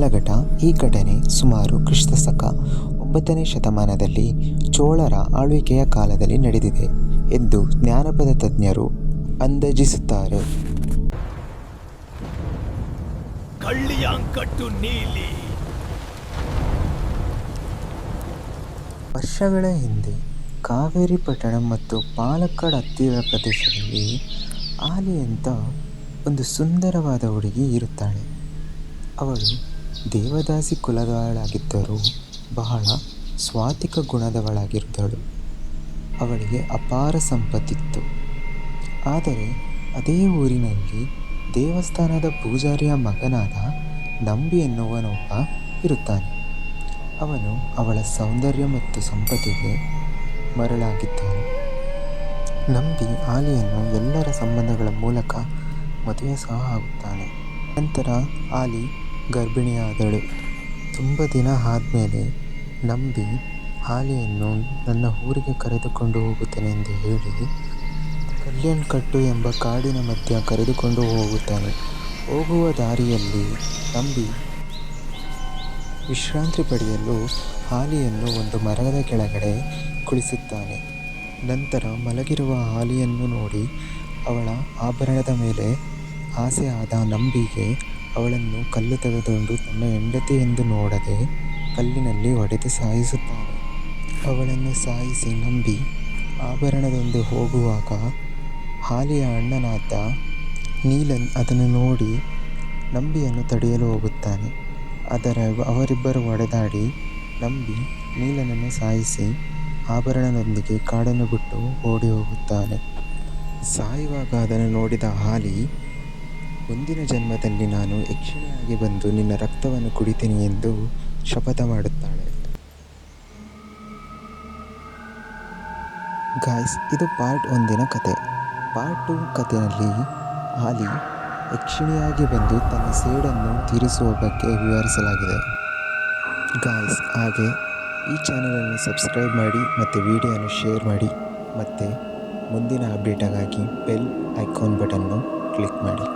ಕಾಲಘಟ್ಟ. ಈ ಘಟನೆ ಸುಮಾರು ಕ್ರಿಸ್ತಶಕ 9ನೇ ಶತಮಾನದಲ್ಲಿ ಚೋಳರ ಆಳ್ವಿಕೆಯ ಕಾಲದಲ್ಲಿ ನಡೆದಿದೆ ಎಂದು ಜಾನಪದ ತಜ್ಞರು ಅಂದಾಜಿಸುತ್ತಾರೆ. ವರ್ಷಗಳ ಹಿಂದೆ ಕಾವೇರಿ ಪಟ್ಟಣಂ ಮತ್ತು ಪಾಲಕ್ಕಾಡ್ ಹತ್ತಿರದ ಪ್ರದೇಶದಲ್ಲಿ ಆಲಿ ಅಂತ ಒಂದು ಸುಂದರವಾದ ಹುಡುಗಿ ಇರುತ್ತಾಳೆ. ಅವಳು ದೇವದಾಸಿ ಕುಲದವಳಾಗಿದ್ದರೂ ಬಹಳ ಸಾತ್ವಿಕ ಗುಣದವಳಾಗಿದ್ದಳು. ಅವಳಿಗೆ ಅಪಾರ ಸಂಪತ್ತಿತ್ತು. ಆದರೆ ಅದೇ ಊರಿನಲ್ಲಿ ದೇವಸ್ಥಾನದ ಪೂಜಾರಿಯ ಮಗನಾದ ನಂಬಿ ಎನ್ನುವನೊಬ್ಬ ಇರುತ್ತಾನೆ. ಅವನು ಅವಳ ಸೌಂದರ್ಯ ಮತ್ತು ಸಂಪತ್ತಿಗೆ ಮರಳಾಗಿದ್ದಾನೆ. ನಂಬಿ ಆಲಿಯನ್ನು ಎಲ್ಲರ ಸಂಬಂಧಗಳ ಮೂಲಕ ಮದುವೆ ಸಹ ಆಗುತ್ತಾನೆ. ನಂತರ ಆಲಿ ಗರ್ಭಿಣಿಯಾದಳು. ತುಂಬ ದಿನ ಆದಮೇಲೆ ನಂಬಿ ಆಲಿಯನ್ನು ನನ್ನ ಊರಿಗೆ ಕರೆದುಕೊಂಡು ಹೋಗುತ್ತೇನೆ ಎಂದು ಹೇಳಿ ಕಲ್ಯಾಣಕಟ್ಟು ಎಂಬ ಕಾಡಿನ ಮಧ್ಯ ಕರೆದುಕೊಂಡು ಹೋಗುತ್ತಾನೆ. ಹೋಗುವ ದಾರಿಯಲ್ಲಿ ನಂಬಿ ವಿಶ್ರಾಂತಿ ಪಡೆಯಲು ಆಲಿಯನ್ನು ಒಂದು ಮರದ ಕೆಳಗಡೆ ಕುಳಿಸುತ್ತಾನೆ. ನಂತರ ಮಲಗಿರುವ ಆಲಿಯನ್ನು ನೋಡಿ ಅವಳ ಆಭರಣದ ಮೇಲೆ ಆಸೆ ಆದ ನಂಬಿಗೆ ಅವಳನ್ನು ಕಲ್ಲು ತೆಗೆದುಕೊಂಡು ತನ್ನ ಹೆಂಡತಿ ಎಂದು ನೋಡದೆ ಕಲ್ಲಿನಲ್ಲಿ ಹೊಡೆದು ಸಾಯಿಸುತ್ತಾನೆ. ಅವಳನ್ನು ಸಾಯಿಸಿ ನಂಬಿ ಆಭರಣದೊಂದು ಹೋಗುವಾಗ ಆಲಿಯ ಅಣ್ಣನಾದ ನೀಲನ್ ಅದನ್ನು ನೋಡಿ ನಂಬಿಯನ್ನು ತಡೆಯಲು ಹೋಗುತ್ತಾನೆ. ಆದರೆ ಅವರಿಬ್ಬರು ಹೊಡೆದಾಡಿ ನಂಬಿ ನೀಲನನ್ನು ಸಾಯಿಸಿ ಆಭರಣದೊಂದಿಗೆ ಕಾಡನ್ನು ಬಿಟ್ಟು ಓಡಿ ಹೋಗುತ್ತಾನೆ. ಸಾಯುವಾಗ ಅದನ್ನು ನೋಡಿದ ಆಲಿ, ಮುಂದಿನ ಜನ್ಮದಲ್ಲಿ ನಾನು ಯಕ್ಷಿಣಿಯಾಗಿ ಬಂದು ನಿನ್ನ ರಕ್ತವನ್ನು ಕುಡಿತೀನಿ ಎಂದು ಶಪಥ ಮಾಡುತ್ತಾಳೆ. ಗಾಯ್ಸ್, ಇದು ಪಾರ್ಟ್ 1ನ ಕತೆ. ಪಾರ್ಟ್ 2 ಕಥೆಯಲ್ಲಿ ಆಲಿ ಯಕ್ಷಿಣಿಯಾಗಿ ಬಂದು ತನ್ನ ಸೇಡನ್ನು ತೀರಿಸುವ ಬಗ್ಗೆ ವಿವರಿಸಲಾಗಿದೆ. ಗಾಯ್ಸ್, ಹಾಗೆ ಈ ಚಾನಲನ್ನು ಸಬ್ಸ್ಕ್ರೈಬ್ ಮಾಡಿ ಮತ್ತು ವಿಡಿಯೋನ ಶೇರ್ ಮಾಡಿ ಮತ್ತು ಮುಂದಿನ ಅಪ್ಡೇಟ್ಗಾಗಿ ಬೆಲ್ ಐಕಾನ್ ಬಟನ್ನು ಕ್ಲಿಕ್ ಮಾಡಿ.